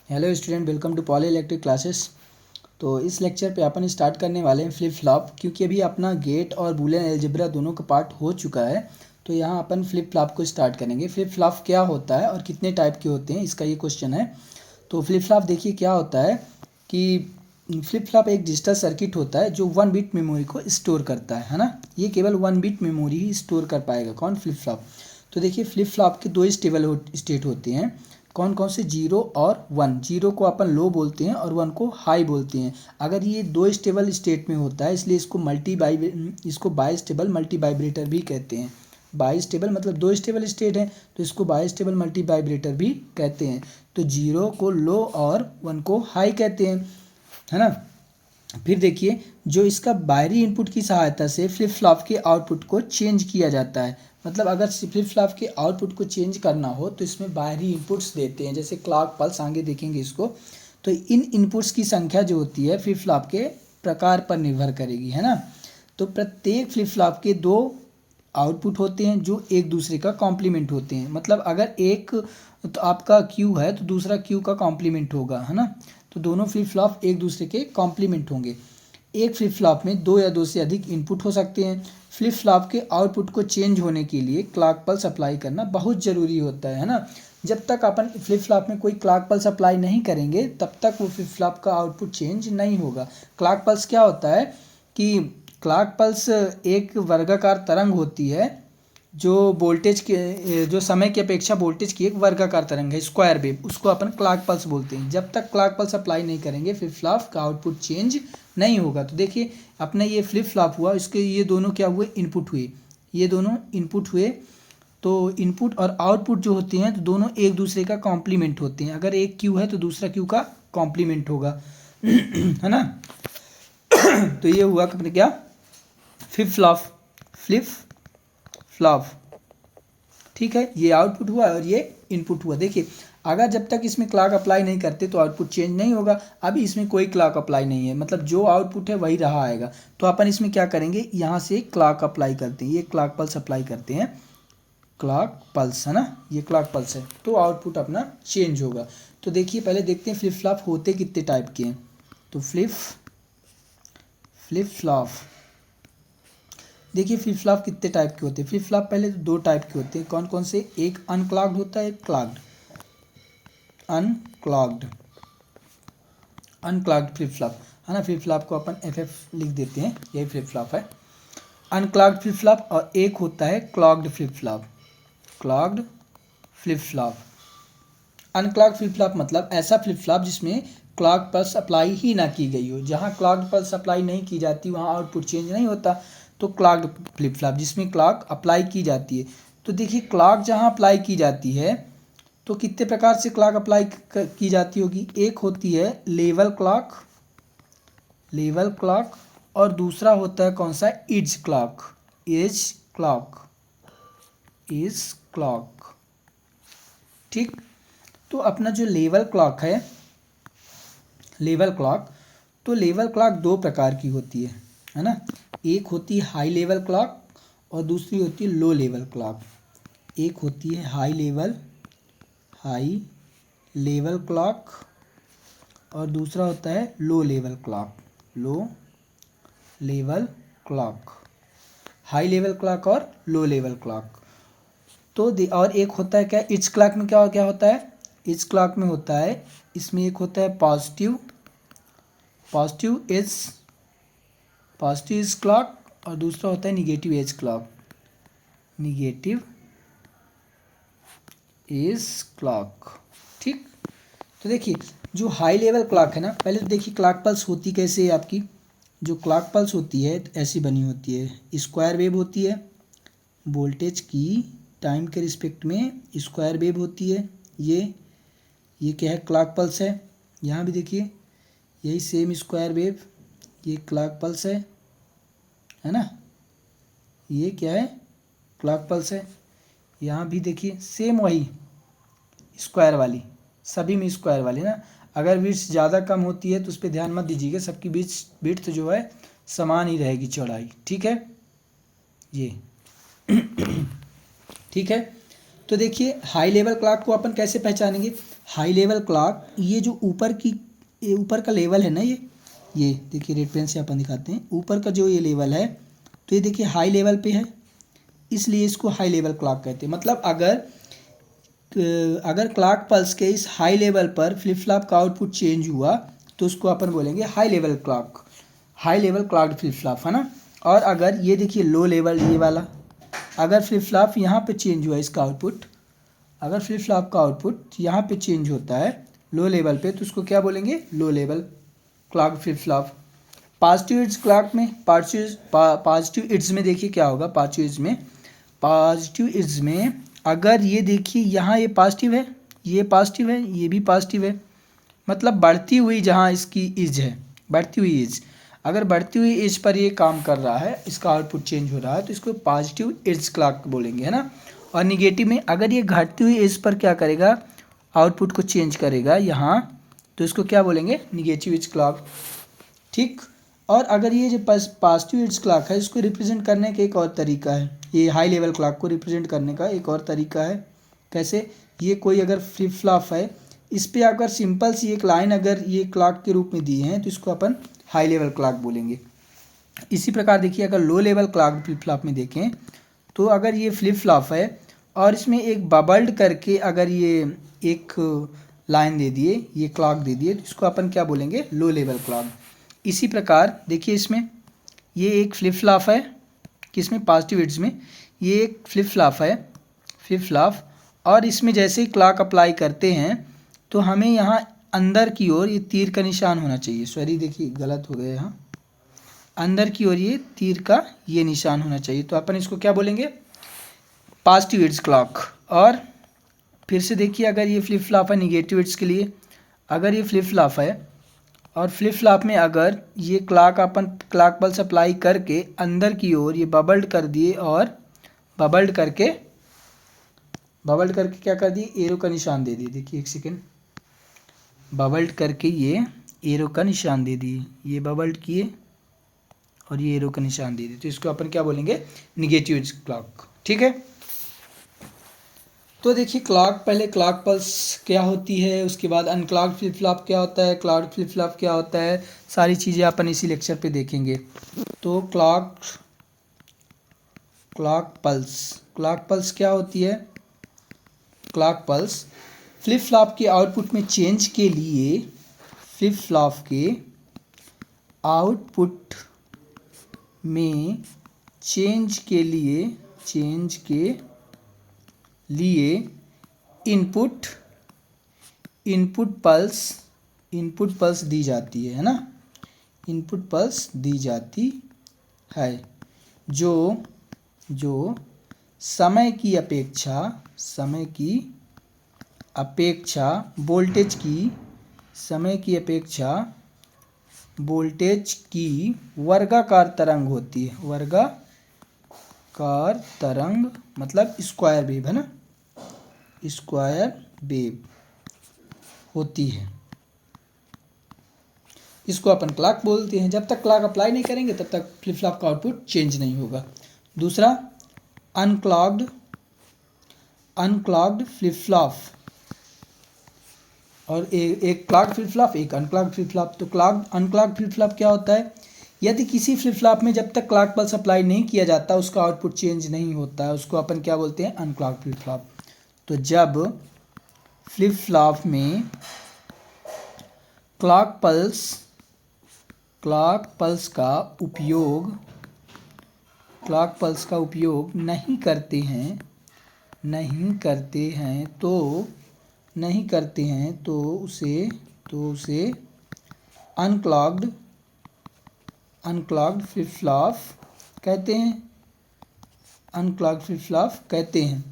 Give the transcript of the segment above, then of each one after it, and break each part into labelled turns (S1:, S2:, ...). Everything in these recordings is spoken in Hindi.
S1: Hello student, welcome to poly electric classes. तो इस लेक्चर पे अपन स्टार्ट करने वाले हैं फ्लिप फ्लॉप, क्योंकि अभी अपना गेट और बूलियन अलजेब्रा दोनों का पार्ट हो चुका है। तो यहाँ अपन फ्लिप फ्लॉप को स्टार्ट करेंगे। फ्लिप फ्लॉप क्या होता है और कितने टाइप के होते हैं, इसका ये क्वेश्चन है। तो फ्लिप फ्लॉप देखिए क्या होता है कि फ्लिप फ्लॉप एक डिजिटल सर्किट होता है जो 1 बिट मेमोरी को स्टोर करता है ना। ये केवल 1 बिट मेमोरी ही स्टोर कर पाएगा, कौन? Flip flop. तो देखिए फ्लिप फ्लॉप के दो स्टेबल स्टेट होते हैं। कौन कौन से? 0 और 1। 0 को अपन लो बोलते हैं और 1 को हाई बोलते हैं। अगर ये दो स्टेबल स्टेट में होता है इसलिए इसको बाई स्टेबल मल्टी वाइब्रेटर भी कहते हैं। बाई स्टेबल मतलब दो स्टेबल स्टेट है, तो इसको बाई स्टेबल मल्टी वाइब्रेटर भी कहते हैं। तो 0 को लो और 1 को हाई कहते हैं, है ना। फिर देखिए, जो इसका बाहरी इनपुट की सहायता से फ्लिप फ्लॉप के आउटपुट को चेंज किया जाता है। मतलब अगर फ्लिप फ्लॉप के आउटपुट को चेंज करना हो तो इसमें बाहरी इनपुट्स देते हैं, जैसे क्लॉक, पल्स, आगे देखेंगे इसको। तो इन इनपुट्स की संख्या जो होती है फ्लिप फ्लॉप के प्रकार पर निर्भर करेगी, है ना। तो प्रत्येक फ्लिप फ्लॉप के दो आउटपुट होते हैं जो एक दूसरे का कॉम्प्लीमेंट होते हैं। मतलब अगर एक तो आपका क्यू है तो दूसरा क्यू का कॉम्प्लीमेंट होगा, है ना। तो दोनों फ्लिप फ्लॉप एक दूसरे के कॉम्प्लीमेंट होंगे। एक फ्लिप फ्लॉप में दो या दो से अधिक इनपुट हो सकते हैं। फ्लिप फ्लॉप के आउटपुट को चेंज होने के लिए क्लॉक पल्स अप्लाई करना बहुत ज़रूरी होता है ना। जब तक अपन फ्लिप फ्लॉप में कोई क्लॉक पल्स अप्लाई नहीं करेंगे तब तक वो फ्लिप फ्लॉप का आउटपुट चेंज नहीं होगा। क्लॉक पल्स क्या होता है कि क्लॉक पल्स एक वर्गाकार तरंग होती है जो वोल्टेज के जो समय की अपेक्षा वोल्टेज की एक वर्गाकार तरंग है, स्क्वायर वेव, उसको अपन क्लॉक पल्स बोलते हैं। जब तक क्लॉक पल्स अप्लाई नहीं करेंगे फ्लिप फ्लॉप का आउटपुट चेंज नहीं होगा। तो देखिए अपने ये फ्लिप फ्लॉप हुआ, इसके ये दोनों क्या हुए? इनपुट हुए। ये दोनों इनपुट हुए। तो इनपुट और आउटपुट जो होते हैं तो दोनों एक दूसरे का कॉम्प्लीमेंट होते हैं। अगर एक क्यू है तो दूसरा क्यू का कॉम्प्लीमेंट होगा है ना। तो ये हुआ अपने क्या? Flip flop. फ्लिप फ्लॉप, ठीक है। ये आउटपुट हुआ और ये इनपुट हुआ। देखिए अगर जब तक इसमें क्लॉक अप्लाई नहीं करते तो आउटपुट चेंज नहीं होगा। अभी इसमें कोई क्लॉक अप्लाई नहीं है, मतलब जो आउटपुट है वही रहा आएगा। तो अपन इसमें क्या करेंगे, यहाँ से क्लॉक अप्लाई करते हैं, ये क्लॉक पल्स अप्लाई करते हैं। क्लॉक पल्स है ना, ये क्लॉक पल्स है, तो आउटपुट अपना चेंज होगा। तो देखिए पहले देखते हैं फ्लिप फ्लॉप होते कितने टाइप के हैं। तो फ्लिप फ्लॉप देखिए फ्लिप फ्लॉप कितने टाइप के होते हैं। फ्लिप फ्लॉप पहले तो दो टाइप के होते हैं। कौन कौन से? एक अनक्लॉक्ड होता है, एक क्लॉक्ड। अनक्लॉक्ड फ्लिप फ्लॉप, है ना। फ्लिप फ्लॉप को अपन FF लिख देते हैं, यही फ्लिप फ्लॉप है। Unclocked flip flop. और एक होता है clocked flip flop. Clocked flip flop. Unclocked flip flop मतलब ऐसा फ्लिप फ्लॉप जिसमें क्लॉक पल्स अप्लाई ही ना की गई हो। जहाँ क्लॉक पल्स अप्लाई नहीं की जाती वहाँ आउटपुट चेंज नहीं होता। तो क्लॉक्ड फ्लिप फ्लॉप जिसमें क्लॉक अप्लाई की जाती है। तो देखिए क्लॉक जहाँ अप्लाई की जाती है तो कितने प्रकार से क्लॉक अप्लाई की जाती होगी। एक होती है लेवल क्लॉक, और दूसरा होता है कौन सा? Edge clock. ठीक। तो अपना जो लेवल क्लॉक है, तो लेवल क्लॉक दो प्रकार की होती है ना। एक होती है हाई लेवल क्लॉक और दूसरी होती है लो लेवल क्लॉक। एक होती है हाई लेवल क्लॉक और दूसरा होता है लो level clock. High level clock और लो लेवल क्लॉक। तो और एक होता है क्या? इच क्लॉक में क्या क्या होता है? इच क्लॉक में होता है, इसमें एक होता है पॉजिटिव इज क्लॉक और दूसरा होता है निगेटिव एज क्लॉक। ठीक। तो देखिए जो हाई लेवल क्लॉक है ना, पहले तो देखिए क्लॉक पल्स होती कैसे है आपकी। जो क्लॉक पल्स होती है तो ऐसी बनी होती है, स्क्वायर वेव होती है। वोल्टेज की टाइम के रिस्पेक्ट में स्क्वायर वेव होती है। ये क्या है? क्लॉक पल्स है। यहाँ भी देखिए यही सेम स्क्वायर वेव, ये क्लॉक पल्स है ना। ये क्या है? क्लॉक पल्स है। यहाँ भी देखिए सेम वही स्क्वायर वाली, सभी में स्क्वायर वाली ना। अगर विड्थ ज़्यादा कम होती है तो उस पर ध्यान मत दीजिएगा, सबकी विड्थ जो है समान ही रहेगी चौड़ाई, ठीक है ये ठीक है। तो देखिए हाई लेवल क्लॉक को अपन कैसे पहचानेंगे। हाई लेवल क्लॉक, ये जो ऊपर का लेवल है ना, ये देखिए रेड पेन से अपन दिखाते हैं, ऊपर का जो ये लेवल है तो ये देखिए हाई लेवल पे है, इसलिए इसको हाई लेवल क्लॉक कहते हैं। मतलब अगर क्लॉक पल्स के इस हाई लेवल पर फ्लिप फ्लॉप का आउटपुट चेंज हुआ तो उसको अपन बोलेंगे high level clocked flip flop, है ना। और अगर ये देखिए लो लेवल, ये वाला, अगर फ्लिप फ्लॉप यहाँ पे चेंज हुआ इसका आउटपुट, अगर फ्लिप फ्लॉप का आउटपुट यहाँ पे चेंज होता है लो लेवल पे, तो उसको क्या बोलेंगे, low level clocked flip flop. Positive edge clock में, पॉजिटिव एड्स में देखिए क्या होगा, पॉजिटिव एड्स में अगर ये देखिए यहाँ ये पॉजिटिव है, ये पॉजिटिव है, ये भी पॉजिटिव है, मतलब बढ़ती हुई जहाँ इसकी एज है, बढ़ती हुई एज, अगर बढ़ती हुई एज पर ये काम कर रहा है, इसका आउटपुट चेंज हो रहा है, तो इसको पॉजिटिव एज क्लॉक बोलेंगे, है ना। और निगेटिव में अगर ये घटती हुई एज पर क्या करेगा, आउटपुट को चेंज करेगा यहाँ, तो इसको क्या बोलेंगे, निगेटिव एज क्लॉक। ठीक। और अगर ये जो पॉजिटिव एज क्लॉक है, इसको रिप्रेजेंट करने का एक और तरीका है, ये हाई लेवल क्लॉक को रिप्रेजेंट करने का एक और तरीका है। कैसे, ये कोई अगर फ्लिप फ्लॉप है, इस पर अगर सिंपल सी एक लाइन अगर ये क्लॉक के रूप में दी है तो इसको अपन हाई लेवल क्लॉक बोलेंगे। इसी प्रकार देखिए अगर लो लेवल क्लॉक फ्लिप फ्लॉप में देखें तो अगर ये फ्लिप फ्लॉप है और इसमें एक बबल्ड करके अगर ये एक लाइन दे दिए, ये क्लॉक दे दिए, तो इसको अपन क्या बोलेंगे, लो लेवल क्लॉक। इसी प्रकार देखिए इसमें ये एक फ्लिप फ्लॉप है, किसमें, पॉजिटिव एड्स में, ये एक फ्लिप फ्लॉप और इसमें जैसे ही क्लॉक अप्लाई करते हैं तो हमें यहाँ अंदर की ओर ये तीर का निशान होना चाहिए, सॉरी देखिए गलत हो गया, यहाँ अंदर की ओर ये तीर का ये निशान होना चाहिए, तो अपन इसको क्या बोलेंगे, पॉजिटिव एड्स क्लॉक। और फिर से देखिए अगर ये फ्लिप फ्लॉप है निगेटिव एड्स के लिए, अगर ये फ्लिप फ्लॉप है और फ्लिप फ्लॉप में अगर ये क्लॉक पल्स अप्लाई करके अंदर की ओर ये बबल्ड कर दिए और बबल्ड करके क्या कर दिए, एरो का निशान दे दिए, देखिए एक सेकेंड, बबल्ड करके ये एरो का निशान दे दिए, ये बबल्ड किए और ये एरो का निशान दे दिए, तो इसको अपन क्या बोलेंगे, निगेटिव एज क्लॉक। ठीक है। तो देखिए पहले क्लॉक पल्स क्या होती है, उसके बाद अनक्लॉक्ड फ्लिप फ्लॉप क्या होता है, क्लॉक्ड फ्लिप फ्लॉप क्या होता है, सारी चीज़ें अपन इसी लेक्चर पे देखेंगे। तो क्लॉक पल्स क्या होती है, क्लॉक पल्स फ्लिप फ्लॉप के आउटपुट में चेंज के लिए, फ्लिप फ्लॉप के आउटपुट में चेंज के लिए इनपुट पल्स दी जाती है ना, इनपुट पल्स दी जाती है जो समय की अपेक्षा वोल्टेज की वर्गाकार तरंग होती है, वर्गाकार तरंग मतलब स्क्वायर वेव, है ना, स्क्वायर वेव होती है, इसको अपन क्लॉक बोलते हैं। जब तक क्लॉक अप्लाई नहीं करेंगे तब तक फ्लिप फ्लॉप का आउटपुट चेंज नहीं होगा। दूसरा अनक्लॉक्ड फ्लिप फ्लॉप, और एक क्लॉक्ड फ्लिप फ्लॉप, एक अनक्लॉक्ड फ्लिप फ्लॉप। तो अनक्लॉक्ड फ्लिप फ्लॉप क्या होता है, यदि किसी फ्लिप फ्लॉप में जब तक क्लॉक पल्स अप्लाई नहीं किया जाता उसका आउटपुट चेंज नहीं होता है, उसको अपन क्या बोलते हैं, अनक्लॉक्ड फ्लिप फ्लॉप। तो जब फ्लिप फ्लॉप में क्लॉक पल्स का उपयोग नहीं करते हैं तो उसे अनक्लॉक्ड फ्लिप फ्लॉप कहते हैं।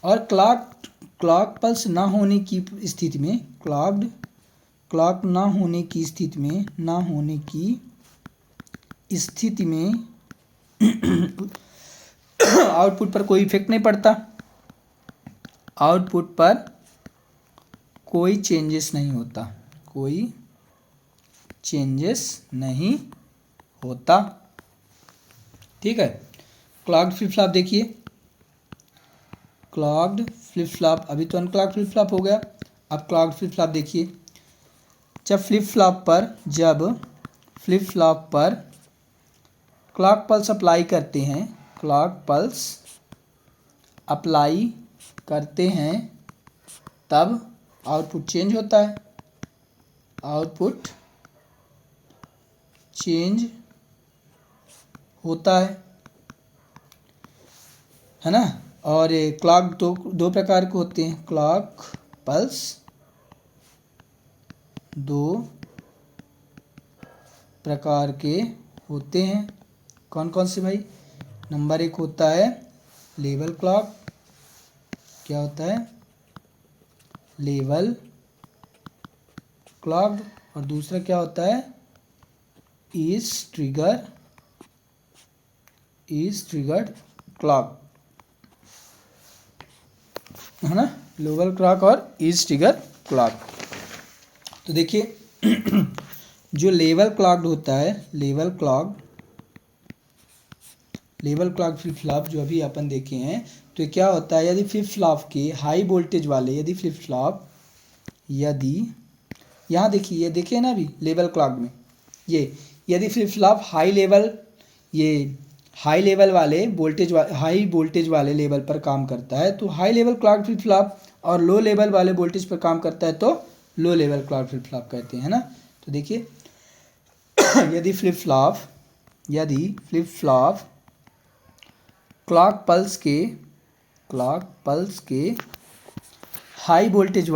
S1: और क्लॉक पल्स ना होने की स्थिति में, क्लॉक ना होने की स्थिति में आउटपुट पर कोई इफेक्ट नहीं पड़ता, आउटपुट पर कोई चेंजेस नहीं होता, ठीक है। क्लॉक्ड फ्लिप फ्लॉप देखिए, क्लॉक्ड फ्लिप फ्लॉप, अभी तो अनक्लॉक्ड फ्लिप फ्लॉप हो गया। अब क्लॉक फ्लिप फ्लॉप देखिए, जब फ्लिप फ्लॉप पर क्लॉक पल्स अप्लाई करते हैं, क्लॉक पल्स अप्लाई करते हैं, तब आउटपुट चेंज होता है, आउटपुट चेंज होता है ना। और क्लॉक दो प्रकार के होते हैं, क्लॉक पल्स दो प्रकार के होते हैं। कौन कौन से भाई? नंबर एक होता है लेवल क्लॉक, क्या होता है? Level clock. और दूसरा क्या होता है? इज ट्रिगर्ड क्लॉक, है ना। लेवल क्लॉक और इज ट्रिगर क्लॉक। तो देखिए जो लेवल क्लॉक्ड होता है, लेवल क्लॉक फ्लिप फ्लॉप जो अभी अपन देखे हैं, तो ये क्या होता है, यदि फ्लिप फ्लॉप के हाई वोल्टेज वाले, यदि यहाँ देखिए, ये देखिए ना अभी लेवल क्लॉक में, ये यदि फ्लिप फ्लॉप हाई लेवल वाले हाई वोल्टेज वाले लेवल पर काम करता है तो high level clock flip flop, और लो लेवल वाले वोल्टेज पर काम करता है तो लो लेवल क्लॉक फ्लिप फ्लॉप कहते हैं ना। तो देखिए यदि फ्लिप फ्लॉप क्लॉक पल्स के हाई वोल्टेज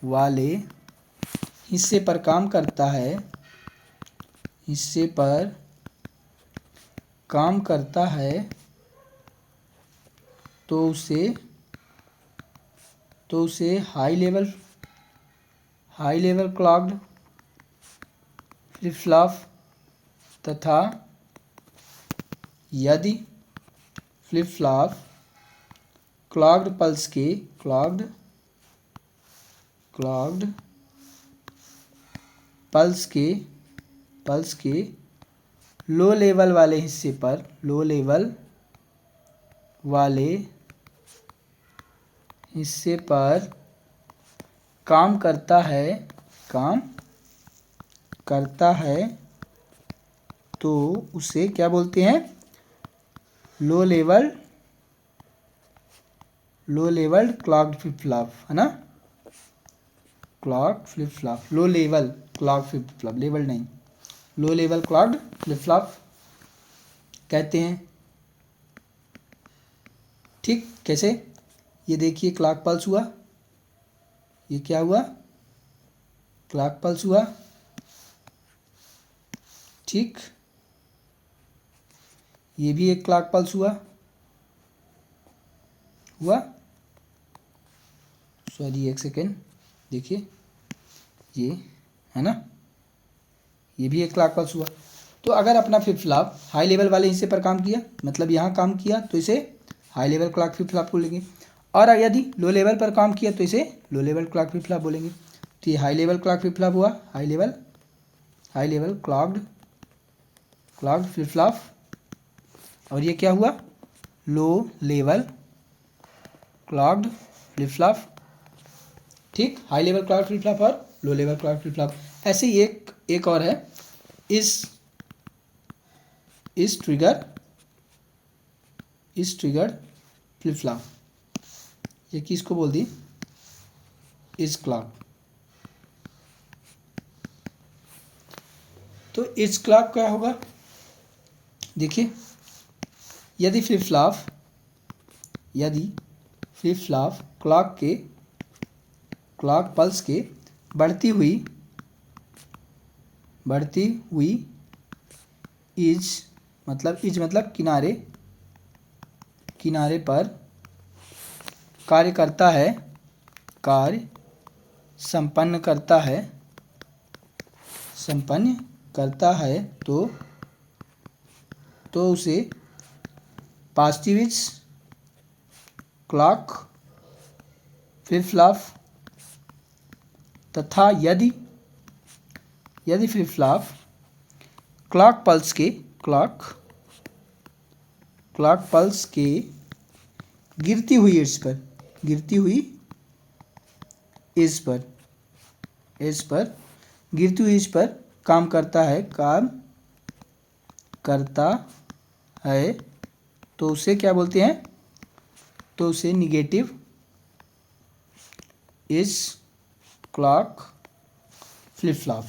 S1: वाले हिस्से पर काम करता है तो उसे high level clocked flip flop, तथा यदि फ्लिप फ्लॉप क्लॉक्ड पल्स के लो लेवल वाले हिस्से पर काम करता है तो उसे क्या बोलते हैं? Low level clocked flip flop, है ना। Clock flip flop, low level clock flip flop, level नहीं, low level clocked flip flop कहते हैं। ठीक, कैसे? ये देखिए क्लॉक पल्स हुआ, ये क्या हुआ? क्लॉक पल्स हुआ, ठीक। ये भी एक क्लॉक पल्स हुआ, सॉरी एक सेकेंड, देखिए ये, है ना, ये भी एक क्लॉक पल्स हुआ। तो अगर अपना फ्लिप फ्लॉप हाई लेवल वाले हिस्से पर काम किया, मतलब यहाँ काम किया, तो इसे high level clock flip flop बोलेंगे, और यदि लो लेवल पर काम किया तो इसे low level clock flip flop बोलेंगे। तो ये high level clock flip flop हुआ, high level clocked flip flop. और ये क्या हुआ? Low level clocked flip flop, ठीक। High level clock flip flop और low level clock flip flop. ऐसे ही एक और है, इस ट्रिगर्ड फ्लिप फ्लॉप, ये किसको बोल दी? इस क्लॉक। तो इस क्लॉक क्या होगा? देखिए यदि फ्लिप फ्लॉप क्लॉक पल्स के बढ़ती हुई इज मतलब किनारे पर कार्य संपन्न करता है तो उसे पॉजिटिव क्लॉक फ्लिप फ्लॉप, तथा यदि फ्लिप फ्लॉप क्लॉक पल्स के गिरती हुई एज पर, गिरती हुई एज पर, एज पर, गिरती हुई एज पर काम करता है, काम करता है, तो उसे क्या बोलते हैं, तो उसे negative edge clock flip flop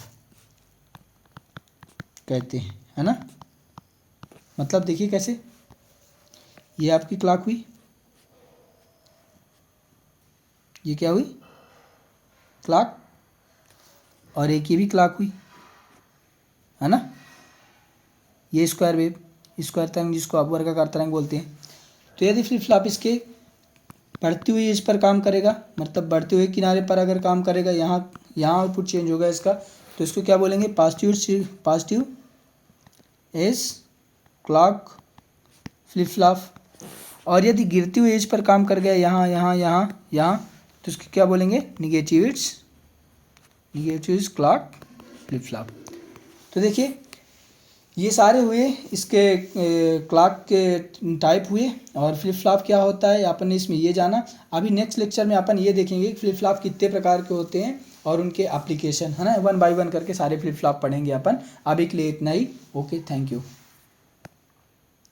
S1: कहते हैं, है ना। मतलब देखिए कैसे, ये आपकी क्लॉक हुई, ये क्या हुई, क्लॉक, और एक ये भी क्लॉक हुई, है ना। ये स्क्वायर वेव, स्क्वायर तरंग जिसको आप वर्गाकार तरंग बोलते हैं। तो यदि फ्लिप फ्लॉप इसके बढ़ती हुई एज पर काम करेगा, मतलब बढ़ते हुए किनारे पर अगर काम करेगा, यहाँ आउटपुट चेंज होगा इसका, तो इसको क्या बोलेंगे, positive edge clock flip flop. और यदि गिरती हुई एज पर काम कर गया, यहाँ, तो इसको क्या बोलेंगे, negative edge clock flip flop. तो देखिए ये सारे हुए इसके क्लॉक के टाइप हुए, और फ्लिप फ्लॉप क्या होता है अपन ने इसमें ये जाना। अभी नेक्स्ट लेक्चर में अपन ये देखेंगे कि फ्लिप फ्लॉप कितने प्रकार के होते हैं और उनके एप्लीकेशन, है ना। 1 बाय 1 करके सारे फ्लिप फ्लॉप पढ़ेंगे अपन। अभी के लिए इतना ही, ओके, थैंक यू।